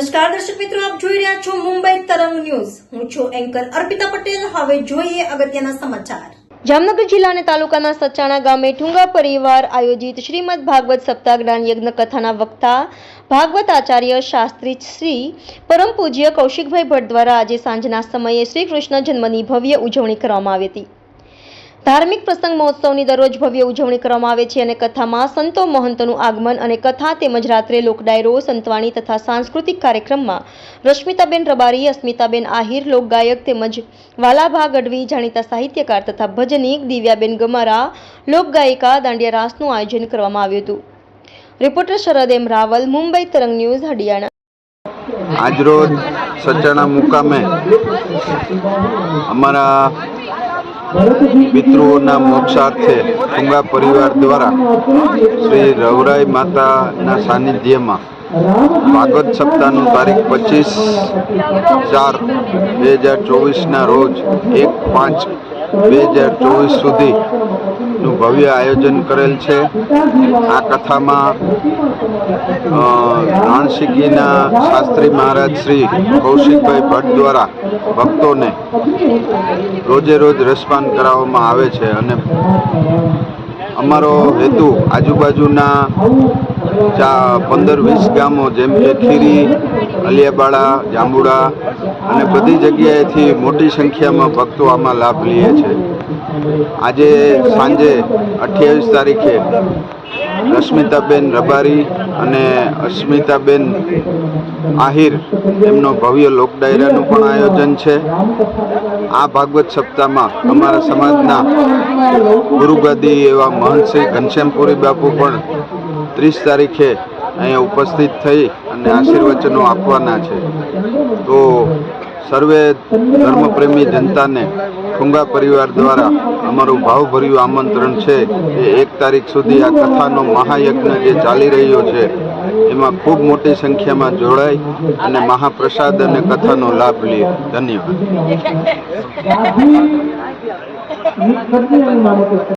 નમસ્કાર દર્શક મિત્રો, આપ જોઈ રહ્યા છો મુંબઈ તરંગ ન્યૂઝ। હું છું એન્કર અર્પિતા પટેલ। હવે જોઈએ અગત્યના સમાચાર। જામનગર જિલ્લા અને તાલુકાના સચાણા ગામે ઠુંગા પરિવાર આયોજિત શ્રીમદ ભાગવત સપ્તાહ જ્ઞાન યજ્ઞ કથાના વક્તા ભાગવત આચાર્ય શાસ્ત્રી શ્રી પરમ પૂજ્ય કૌશિકભાઈ ભટ્ટ દ્વારા આજે સાંજના સમયે શ્રી કૃષ્ણ જન્મની ભવ્ય ઉજવણી કરવામાં આવી હતી। ધાર્મિક પ્રસંગ મહોત્સવની દરરોજ ભવ્ય ઉજવણી કરવામાં આવે છે અને કથામાં સંતો મહંતોનું આગમન અને કથા તેમજ રાત્રે લોકડાયરો, સંતવાણી તથા સાંસ્કૃતિક કાર્યક્રમમાં રશ્મિતાબેન રબારી, અસ્મિતાબેન આહિર, લોકગાયક તેમજ વાલાભા ગઢવી, જાણીતા સાહિત્યકાર તથા ભજનીક દિવ્યાબેન ગમારા, લોકગાયિકા, દાંડિયા રાસનું આયોજન કરવામાં આવ્યું હતું। રિપોર્ટર શરદ એમ રાવલ, મુંબઈ તરંગ ન્યૂઝ, હડિયાણા। આજરોજ સચાણા મુકામે અમારા પિતૃઓના મોક્ષાર્થે ઠુંગા પરિવાર દ્વારા શ્રી રવરાઈ માતાના સાનિધ્યમાં ભાગવત સપ્તાહનું તારીખ 25/4/2024 રોજ 1/5/2024 સુધીનું ભવ્ય આયોજન કરેલ છે। આ કથામાં રાણસીકીના શાસ્ત્રી મહારાજ શ્રી કૌશિકભાઈ ભટ્ટ દ્વારા ભક્તોને રોજે રોજ રસપાન કરાવવામાં આવે છે અને અમારો હેતુ આજુબાજુના 15-20 ગામો જેમ કે ખીરી, અલિયાબાડા, જાંબુડા અને બધી જગ્યાએથી મોટી સંખ્યામાં ભક્તો આમાં લાભ લે છે। આજે સાંજે 28 તારીખે રશ્મિતાબેન રબારી અને અસ્મિતાબેન આહિર એમનો ભવ્ય લોક ડાયરાનું પણ આયોજન છે। આ ભાગવત સપ્તાહમાં અમારા સમાજના ગુરુગાદી એવા મહંત શ્રી ઘનશ્યામપુરી બાપુ પણ 30 તારીખે અહીંયા ઉપસ્થિત થઈ અને આશીર્વચનો આપવાના છે। તો સર્વે ધર્મપ્રેમી જનતાને ઠુંગા પરિવાર દ્વારા અમારું ભાવભર્યું આમંત્રણ છે કે 1 તારીખ સુધી આ કથાનો મહાયજ્ઞ જે ચાલી રહ્યો છે એમાં ખૂબ મોટી સંખ્યામાં જોડાય અને મહાપ્રસાદ અને કથાનો લાભ લે। ધન્યવાદ।